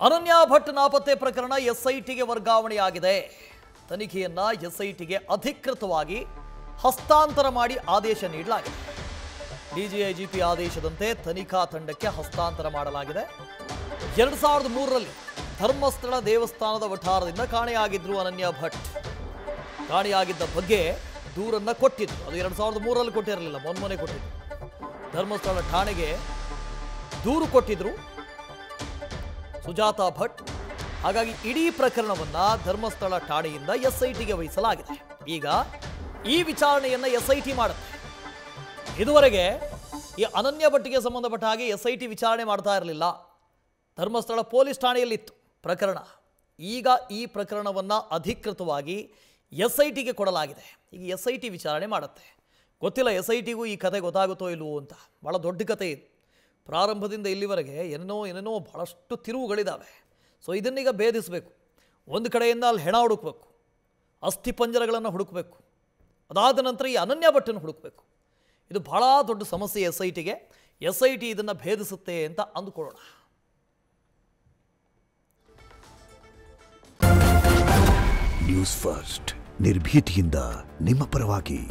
ಅನನ್ಯ ಭಟ್ ನಾಪತ್ತೆ ಪ್ರಕರಣ ಎಸ್ಐಟಿಗೆ ವರ್ಗಾವಣೆಯಾಗಿದೆ. ತನಿಖೆಯನ್ನ ಎಸ್ಐಟಿಗೆ ಅಧಿಕೃತವಾಗಿ ಹಸ್ತಾಂತರ ಮಾಡಿ ಆದೇಶ ನೀಡಲಾಗಿದೆ. ಡಿಜಿಐಜಿಪಿ ಆದೇಶದಂತೆ ತನಿಖಾ ತಂಡಕ್ಕೆ ಹಸ್ತಾಂತರ ಮಾಡಲಾಗಿದೆ. 2003ರಲ್ಲಿ ಧರ್ಮಸ್ಥಳ ದೇವಸ್ಥಾನದ ವಠಾರದಿಂದ ಕಾಣೆಯಾಗಿದ್ರು ಅನನ್ಯ ಭಟ್. ಕಾಣೆಯಾಗಿದ್ದ ಬಗ್ಗೆ ದೂರನ್ನ ಕೊಟ್ಟಿದ್ರು. ಅದು 2003ರಲ್ಲಿ ಕೊಟ್ಟಿರಲಿಲ್ಲ, ಮೊನ್ನೆ ಕೊಟ್ಟಿದ್ರು. ಧರ್ಮಸ್ಥಳ ಠಾಣೆಗೆ ದೂರು ಕೊಟ್ಟಿದ್ರು ಸುಜಾತಾ ಭಟ್. ಹಾಗಾಗಿ ಇಡೀ ಪ್ರಕರಣವನ್ನ ಧರ್ಮಸ್ಥಳ ಠಾಣೆಯಿಂದ ಎಸ್ಐಟಿಗೆ ವಹಿಸಲಾಗಿದೆ. ಈಗ ಈ ವಿಚಾರಣೆಯನ್ನ ಎಸ್ಐಟಿ ಮಾಡುತ್ತೆ. ಇದುವರೆಗೆ ಈ ಅನನ್ಯ ಭಟ್ಗೆ ಸಂಬಂಧಪಟ್ಟ ಹಾಗೆ ಎಸ್ಐಟಿ ವಿಚಾರಣೆ ಮಾಡ್ತಾ ಇರಲಿಲ್ಲ. ಧರ್ಮಸ್ಥಳ ಪೊಲೀಸ್ ಠಾಣೆಯಲ್ಲಿತ್ತು ಪ್ರಕರಣ. ಈಗ ಈ ಪ್ರಕರಣವನ್ನ ಅಧಿಕೃತವಾಗಿ ಎಸ್ಐಟಿಗೆ ಕೊಡಲಾಗಿದೆ. ಈಗ ಎಸ್ಐಟಿ ವಿಚಾರಣೆ ಮಾಡುತ್ತೆ. ಗೊತ್ತಿಲ್ಲ ಎಸ್ಐಟಿಗೂ ಈ ಕತೆ ಗೊತ್ತಾಗುತ್ತೋ ಇಲ್ವೋ ಅಂತ. ಭಾಳ ದೊಡ್ಡ ಕತೆ ಇದು. ಪ್ರಾರಂಭದಿಂದ ಇಲ್ಲಿವರೆಗೆ ಏನೇನೋ ಭಾಳಷ್ಟು ತಿರುವುಗಳಿದ್ದಾವೆ. ಸೊ ಇದನ್ನೀಗ ಭೇದಿಸಬೇಕು. ಒಂದು ಕಡೆಯಿಂದ ಅಲ್ಲಿ ಹೆಣ ಹುಡುಕಬೇಕು, ಅಸ್ಥಿ ಪಂಜರಗಳನ್ನು ಹುಡುಕಬೇಕು, ಅದಾದ ನಂತರ ಈ ಅನನ್ಯ ಭಟ್ಟನ್ನು ಹುಡುಕಬೇಕು. ಇದು ಭಾಳ ದೊಡ್ಡ ಸಮಸ್ಯೆ ಎಸ್ಐಟಿಗೆ. ಎಸ್ಐಟಿ ಇದನ್ನು ಭೇದಿಸುತ್ತೆ ಅಂತ ಅಂದುಕೊಳ್ಳೋಣ. ನ್ಯೂಸ್ ಫಸ್ಟ್ ನಿರ್ಭೀತಿಯಿಂದ ನಿಮ್ಮ ಪರವಾಗಿ.